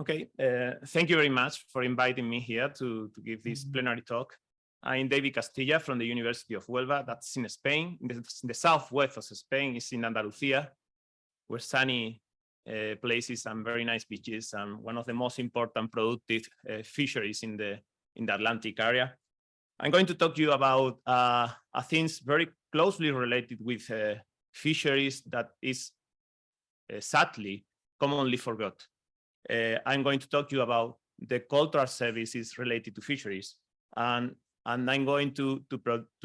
Okay, thank you very much for inviting me here to give this plenary talk. I'm David Castilla from the University of Huelva, that's in Spain, in the southwest of Spain, is in Andalusia, where sunny places and very nice beaches, and one of the most important productive fisheries in the Atlantic area. I'm going to talk to you about things very closely related with fisheries that is sadly commonly forgot. I'm going to talk to you about the cultural services related to fisheries, and I'm going to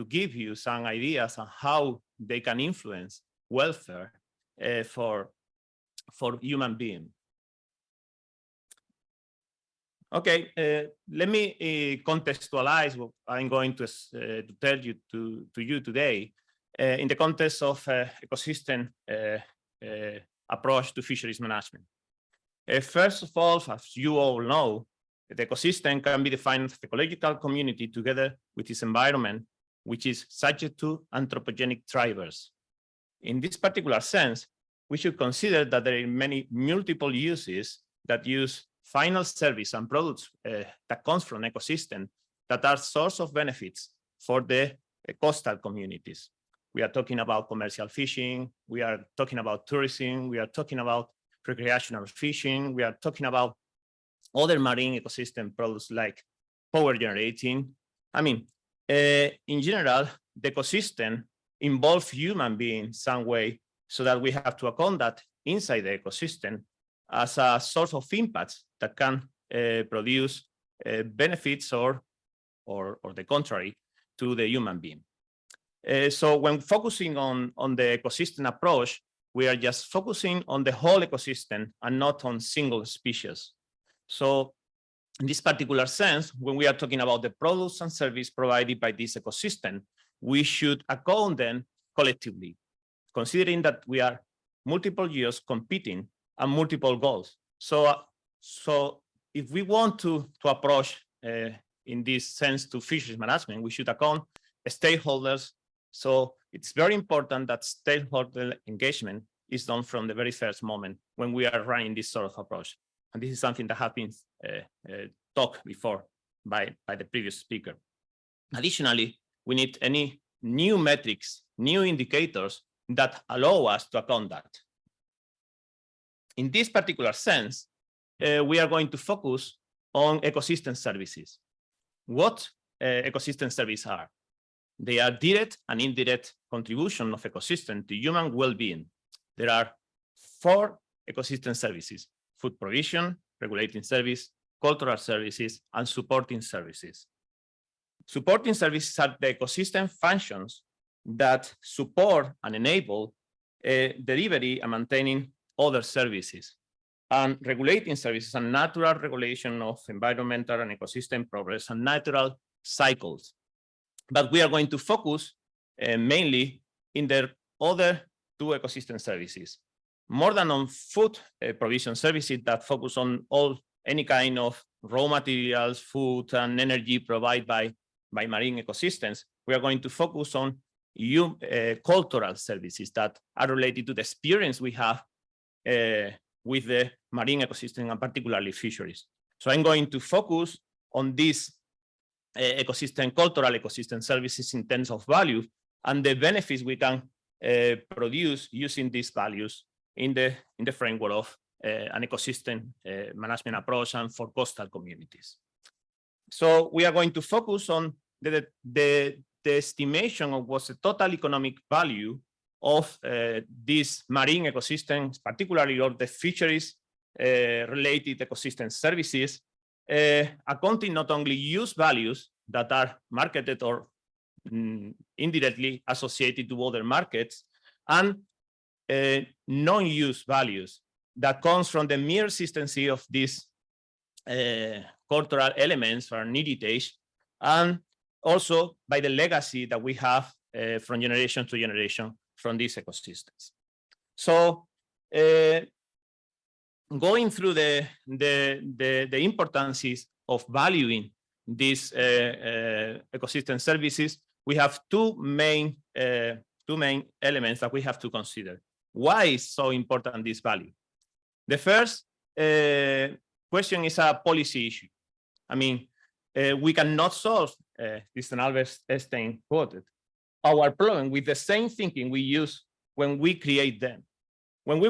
give you some ideas on how they can influence welfare for human beings. Okay, let me contextualize what I'm going to tell you to you today in the context of ecosystem approach to fisheries management. First of all, as you all know, the ecosystem can be defined as ecological community together with its environment, which is subject to anthropogenic drivers. In this particular sense, we should consider that there are many multiple uses that use final service and products that comes from ecosystem that are source of benefits for the coastal communities. We are talking about commercial fishing, we are talking about tourism, we are talking about recreational fishing, we are talking about other marine ecosystem products like power generating. I mean, in general, the ecosystem involves human beings some way, so that we have to account that inside the ecosystem as a source of impacts that can produce benefits or the contrary to the human being. So when focusing on the ecosystem approach, we are just focusing on the whole ecosystem and not on single species. So in this particular sense, when we are talking about the products and services provided by this ecosystem, we should account them collectively, considering that we are multiple years competing and multiple goals. So if we want to approach in this sense to fisheries management, we should account stakeholders. So it's very important that stakeholder engagement is done from the very first moment when we are running this sort of approach. And this is something that has been talked before by the previous speaker. Additionally, we need any new metrics, new indicators that allow us to account that. In this particular sense, we are going to focus on ecosystem services. What ecosystem services are? They are direct and indirect contribution of ecosystem to human well-being. There are 4 ecosystem services: food provision, regulating service, cultural services, and supporting services. Supporting services are the ecosystem functions that support and enable delivery and maintaining other services. And regulating services are natural regulation of environmental and ecosystem progress and natural cycles. But we are going to focus mainly in the other 2 ecosystem services, more than on food provision services that focus on any kind of raw materials, food, and energy provided by marine ecosystems. We are going to focus on cultural services that are related to the experience we have with the marine ecosystem and particularly fisheries. So I'm going to focus on these cultural ecosystem services in terms of value and the benefits we can produce using these values in the framework of an ecosystem management approach and for coastal communities. So we are going to focus on the estimation of what's the total economic value of these marine ecosystems, particularly of the fisheries related ecosystem services, accounting not only use values that are marketed or indirectly associated to other markets, and non-use values that comes from the mere existence of these cultural elements or heritage, and also by the legacy that we have from generation to generation from these ecosystems. So going through the importances of valuing these ecosystem services, we have two main elements that we have to consider. Why is so important this value? The first question is a policy issue. I mean, we cannot solve, this Albert Einstein quoted, our problem with the same thinking we use when we create them. When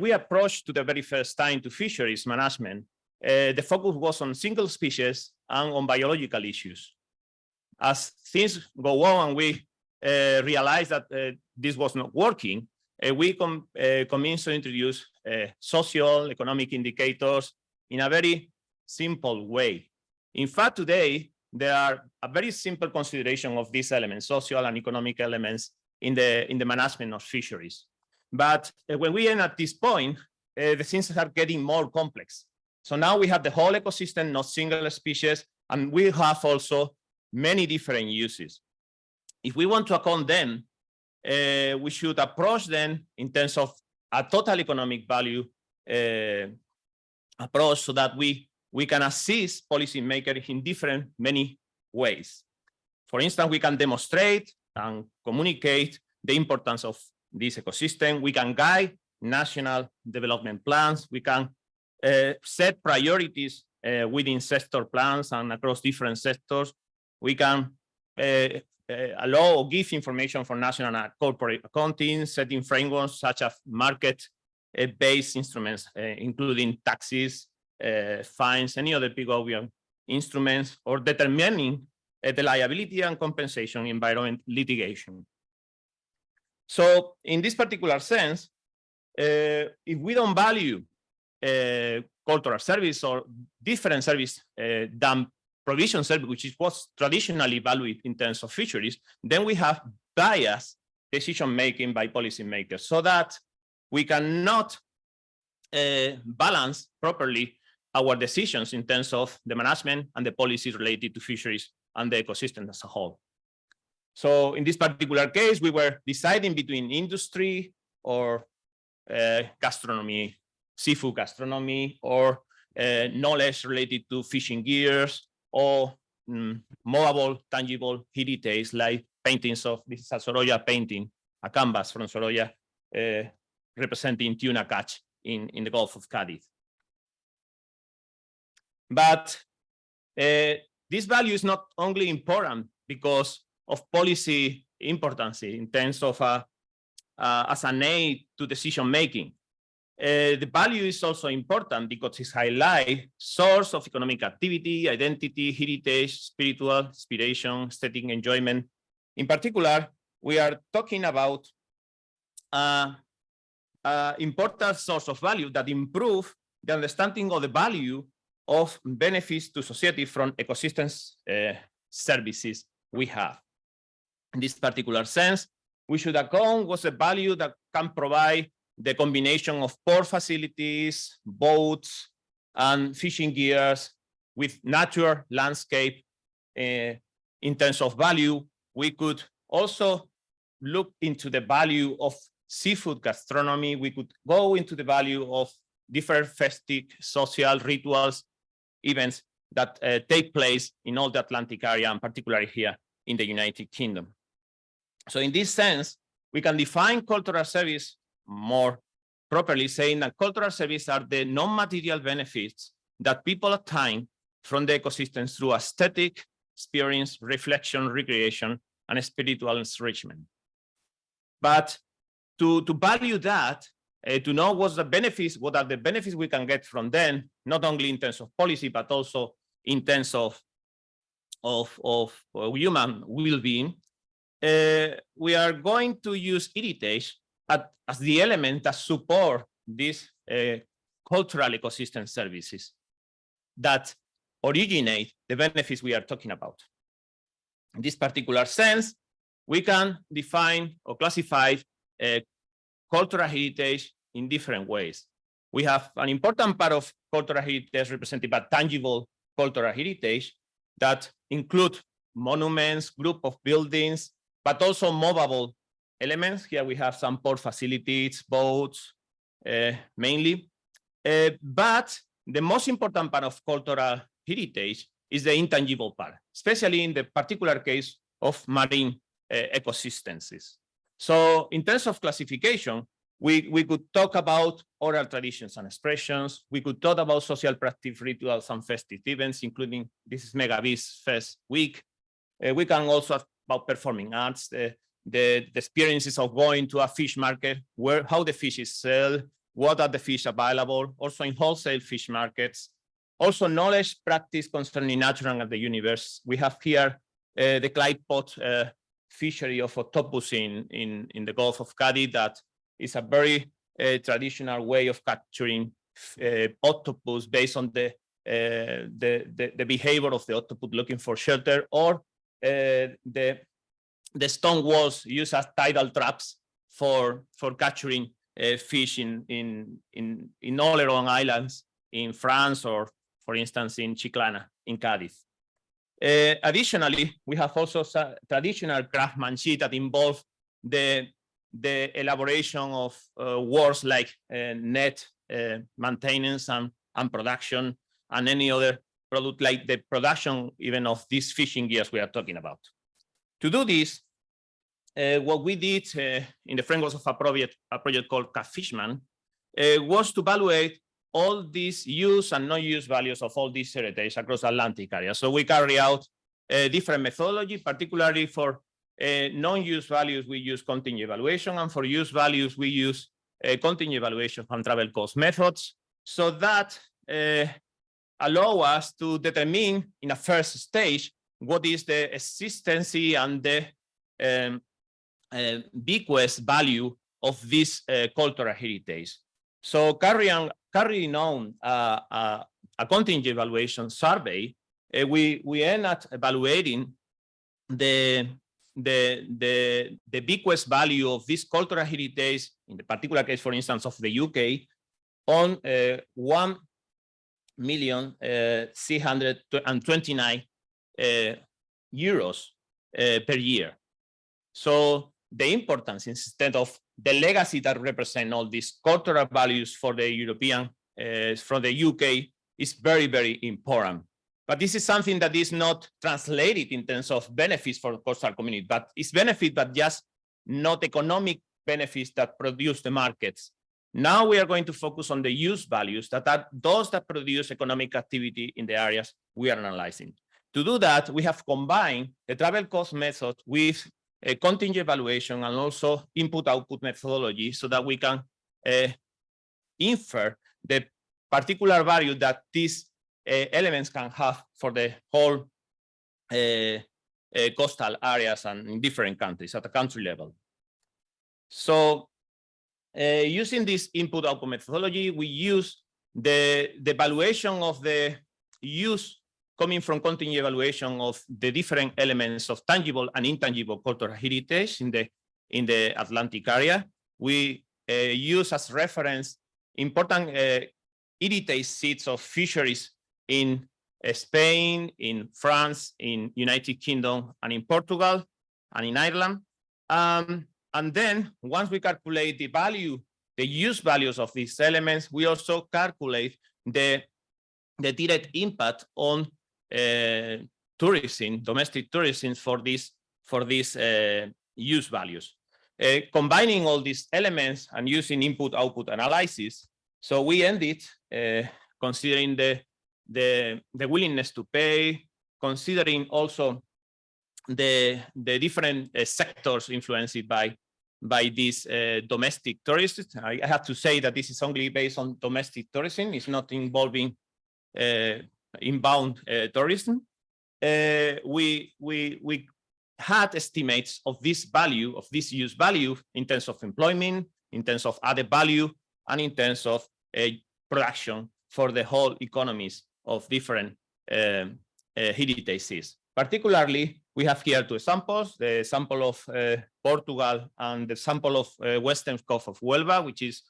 we approached to the very first time to fisheries management, the focus was on single species and on biological issues. As things go on and we realized that this was not working, we commenced to introduce social economic indicators in a very simple way. In fact, today, there are a very simple consideration of these elements, social and economic elements in the management of fisheries. But when we end at this point, the things are getting more complex. So now we have the whole ecosystem, not single species, and we have also many different uses. If we want to account them, we should approach them in terms of a total economic value approach so that we can assist policymakers in many ways. For instance, we can demonstrate and communicate the importance of this ecosystem. We can guide national development plans. We can set priorities within sector plans and across different sectors. We can allow or give information for national and corporate accounting, setting frameworks such as market-based instruments, including taxes, fines, any other Pigovian instruments, or determining the liability and compensation environment litigation. So in this particular sense, if we don't value cultural service or different service than provision service, which is what's traditionally valued in terms of fisheries, then we have biased decision-making by policymakers so that we cannot balance properly our decisions in terms of the management and the policies related to fisheries and the ecosystem as a whole. So in this particular case, we were deciding between industry or gastronomy, seafood gastronomy, or knowledge related to fishing gears, or movable, tangible heritage like paintings of, this is a Sorolla painting, a canvas from Sorolla representing tuna catch in the Gulf of Cadiz. But this value is not only important because of policy importance in terms of as an aid to decision making. The value is also important because it highlights source of economic activity, identity, heritage, spiritual, inspiration, aesthetic enjoyment. In particular, we are talking about important source of value that improve the understanding of the value of benefits to society from ecosystems services we have. In this particular sense, we should account what's the value that can provide the combination of port facilities, boats, and fishing gears with natural landscape. In terms of value, we could also look into the value of seafood gastronomy. We could go into the value of different festive, social rituals, events that take place in all the Atlantic area, and particularly here in the United Kingdom. So in this sense, we can define cultural service more properly, saying that cultural services are the non-material benefits that people obtain from the ecosystems through aesthetic, experience, reflection, recreation, and spiritual enrichment. But to value that, to know what's the benefits, what are the benefits we can get from them, not only in terms of policy, but also in terms of human well-being, we are going to use heritage as the element that support these cultural ecosystem services that originate the benefits we are talking about. In this particular sense, we can define or classify cultural heritage in different ways. We have an important part of cultural heritage represented by tangible cultural heritage that include monuments, group of buildings, but also movable elements. Here we have some port facilities, boats, mainly. But the most important part of cultural heritage is the intangible part, especially in the particular case of marine ecosystems. So in terms of classification, We could talk about oral traditions and expressions. We could talk about social practice rituals and festive events, including this is Megabeast Fest Week. We can also talk about performing arts, the experiences of going to a fish market, how the fish is sold, what are the fish available, also in wholesale fish markets. Also knowledge practice concerning nature and the universe. We have here the Clyde pot fishery of octopus in the Gulf of Cadiz that is a very traditional way of capturing octopus based on the behavior of the octopus looking for shelter, or the stone walls used as tidal traps for capturing fish in Oleron Islands in France, or for instance in Chiclana in Cadiz. Additionally, we have also traditional craftsmanship that involve the elaboration of works like net maintenance and production, and any other product, like the production even of these fishing gears we are talking about. To do this, what we did in the framework of a project called Catfishman was to evaluate all these use and non-use values of all these heritage across the Atlantic area. So we carry out different methodology, particularly for non-use values, we use contingent evaluation, and for use values, we use contingent evaluation and travel cost methods, so that allow us to determine in a first stage what is the existency and the bequest value of this cultural heritage. So carrying on a contingent evaluation survey, we end at evaluating the bequest value of this cultural heritage, in the particular case, for instance, of the UK, on 1,629 euros per year. So the importance, instead of the legacy that represent all these cultural values for the European, from the UK, is very, very important. But this is something that is not translated in terms of benefits for the coastal community, but it's benefit, but just not economic benefits that produce the markets. Now we are going to focus on the use values that are those that produce economic activity in the areas we are analyzing. To do that, we have combined the travel cost method with a contingent evaluation and also input-output methodology, so that we can infer the particular value that these elements can have for the whole coastal areas and in different countries at a country level. So using this input-output methodology, we use the evaluation of the use coming from contingent evaluation of the different elements of tangible and intangible cultural heritage in the Atlantic area. We use as reference important heritage sites of fisheries in Spain, in France, in United Kingdom, and in Portugal, and in Ireland. And then once we calculate the value, the use values of these elements, we also calculate the direct impact on tourism, domestic tourism for these use values. Combining all these elements and using input-output analysis, so we ended considering the willingness to pay, considering also the different sectors influenced by these domestic tourists. I have to say that this is only based on domestic tourism. It's not involving inbound tourism. We had estimates of this value, of this use value, in terms of employment, in terms of added value, and in terms of production for the whole economies of different heritages. Particularly, we have here two samples, the sample of Portugal and the sample of western coast of Huelva, which is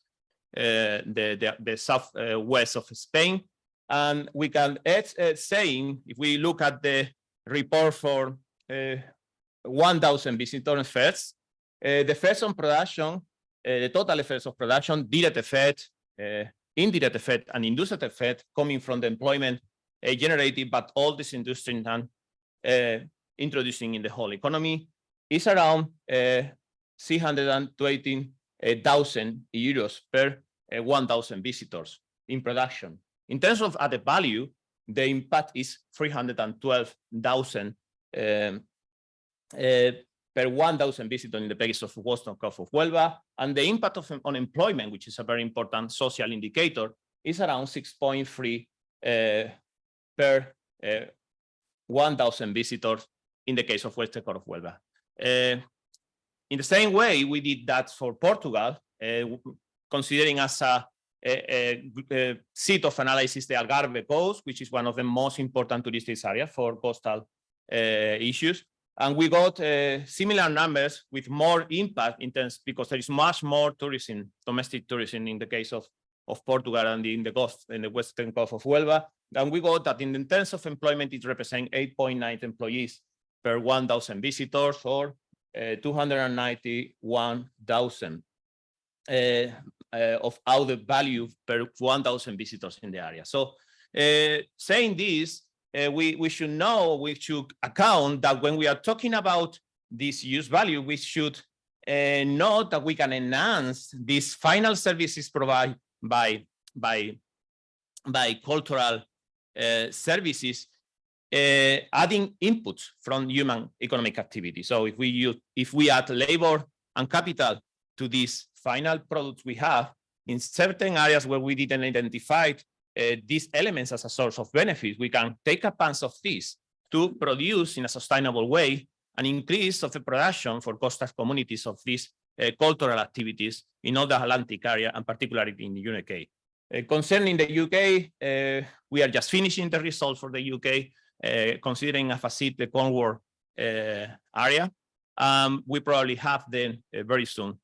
the southwest of Spain. And we can saying, if we look at the report for 1,000 visitor effects, the effects on production, the total effects of production, direct effect, indirect effect, and induced effect coming from the employment generated by all this industry and introducing in the whole economy, is around 620 €1,000 per 1,000 visitors in production. In terms of added value, the impact is 312,000 per 1,000 visitors in the case of Western Coast of Huelva, and the impact of unemployment, which is a very important social indicator, is around 6.3 per 1,000 visitors in the case of Western Coast of Huelva. In the same way, we did that for Portugal, considering as a seat of analysis the Algarve coast, which is one of the most important touristic areas for coastal issues. And we got similar numbers with more impact in terms, because there is much more tourism, domestic tourism in the case of Portugal and in the coast, in the Western Coast of Huelva. And we got that in terms of employment, it represents 8.9 employees per 1,000 visitors, or 291,000 of added value per 1,000 visitors in the area. So saying this, we should know, we should account that when we are talking about this use value, we should know that we can enhance these final services provided by cultural services, adding inputs from human economic activity. So if we add labor and capital to these final products we have in certain areas where we didn't identify these elements as a source of benefit, we can take advantage of this to produce in a sustainable way an increase of the production for coastal communities of these cultural activities in all the Atlantic area, and particularly in the UK. Concerning the UK, we are just finishing the results for the UK, considering a facet the Cornwall area. We probably have them very soon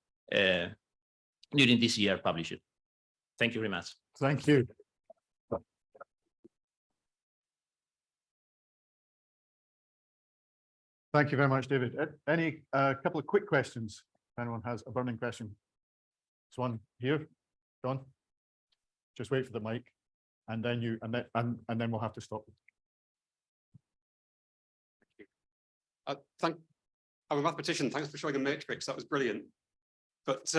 during this year published. Thank you very much. Thank you. Thank you very much, David. Any couple of quick questions? If anyone has a burning question. There's one here, John. Just wait for the mic, and then then we'll have to stop. I'm a mathematician. Thanks for showing a matrix. That was brilliant. But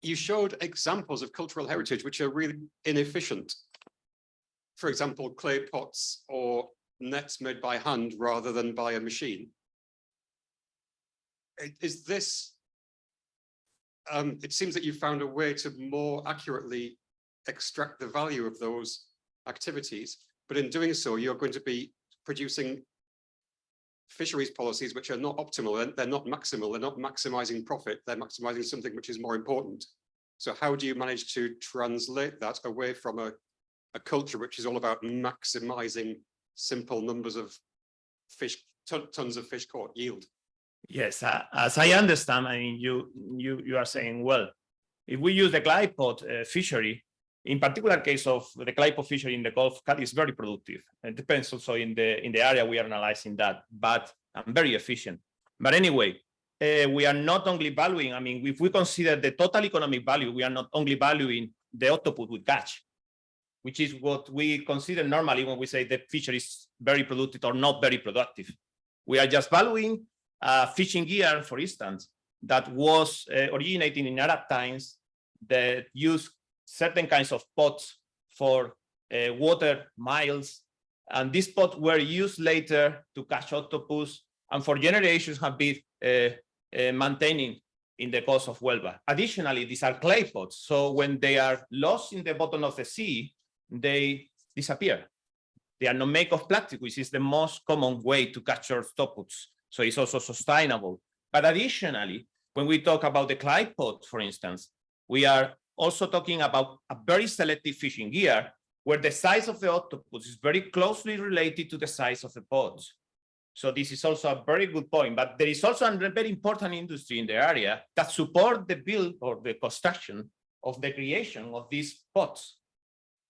you showed examples of cultural heritage which are really inefficient. For example, clay pots or nets made by hand rather than by a machine. Is this, it seems that you found a way to more accurately extract the value of those activities, but in doing so, you're going to be producing fisheries policies which are not optimal, they're not maximal, they're not maximizing profit, they're maximizing something which is more important. So how do you manage to translate that away from a culture which is all about maximizing simple numbers of fish, tons of fish caught yield? Yes, as I understand, I mean, you are saying, well, if we use the clay pot fishery, in particular case of the clay pot fishery in the Gulf, is very productive. It depends also in the area we are analyzing that, but very efficient. But anyway, we are not only valuing, I mean, if we consider the total economic value, we are not only valuing the octopus we catch, which is what we consider normally when we say the fishery is very productive or not very productive. We are just valuing fishing gear, for instance, that was originating in Arab times, that used certain kinds of pots for water miles, and these pots were used later to catch octopus, and for generations have been maintaining in the coast of Huelva. Additionally, these are clay pots, so when they are lost in the bottom of the sea, they disappear. They are not made of plastic, which is the most common way to capture octopus, so it's also sustainable. But additionally, when we talk about the clay pot, for instance, we are also talking about a very selective fishing gear where the size of the octopus is very closely related to the size of the pods. So this is also a very good point, but there is also a very important industry in the area that support the build or the construction of the creation of these pods.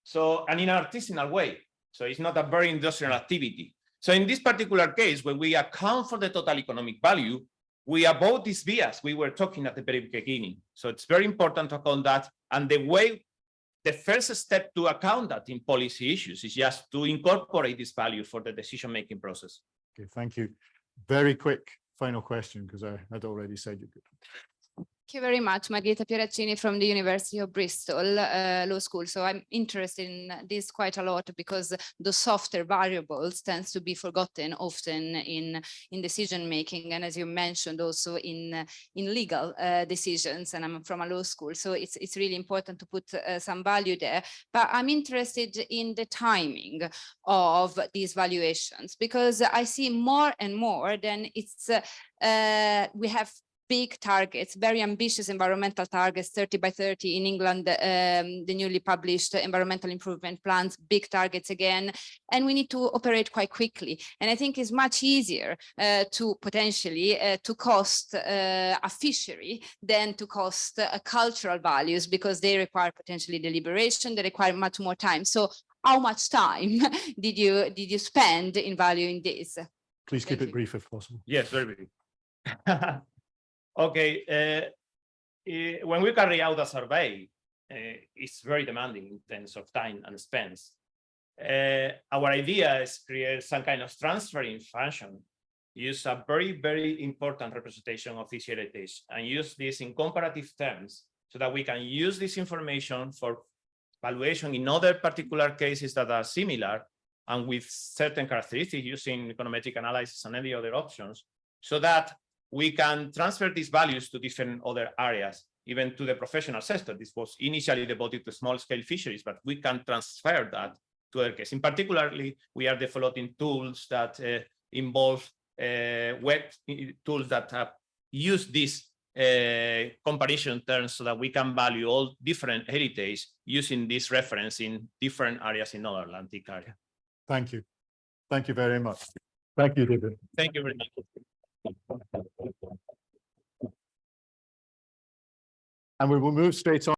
So, and in an artisanal way. So it's not a very industrial activity. So in this particular case, when we account for the total economic value, we above these bias we were talking at the very beginning. So it's very important to account that. And the first step to account that in policy issues is just to incorporate this value for the decision-making process. Okay, thank you. Very quick final question, because I had already said you could. Thank you very much, Margherita Pieraccini from the University of Bristol Law School. So I'm interested in this quite a lot because the softer variables tends to be forgotten often in decision making, and as you mentioned, also in legal decisions. And I'm from a law school, so it's really important to put some value there. But I'm interested in the timing of these valuations, because I see more and more than it's we have big targets, very ambitious environmental targets, 30 by 30 in England, the newly published environmental improvement plans, big targets again, and we need to operate quite quickly. And I think it's much easier to potentially to cost a fishery than to cost cultural values, because they require potentially deliberation, they require much more time. So how much time did you spend in valuing this? Please keep Thank it you. brief if possible. Yes, very brief. Okay, when we carry out a survey, it's very demanding in terms of time and expense. Our idea is create some kind of transferring function, use a very important representation of this heritage, and use this in comparative terms so that we can use this information for valuation in other particular cases that are similar and with certain characteristics, using econometric analysis and any other options, so that we can transfer these values to different other areas, even to the professional sector. This was initially devoted to small-scale fisheries, but we can transfer that to other cases. In particularly, we are developing tools that involve web tools that use these comparison terms so that we can value all different heritage using this reference in different areas in North Atlantic area. Thank you. Thank you very much. Thank you, David. Thank you very much. And we will move straight on.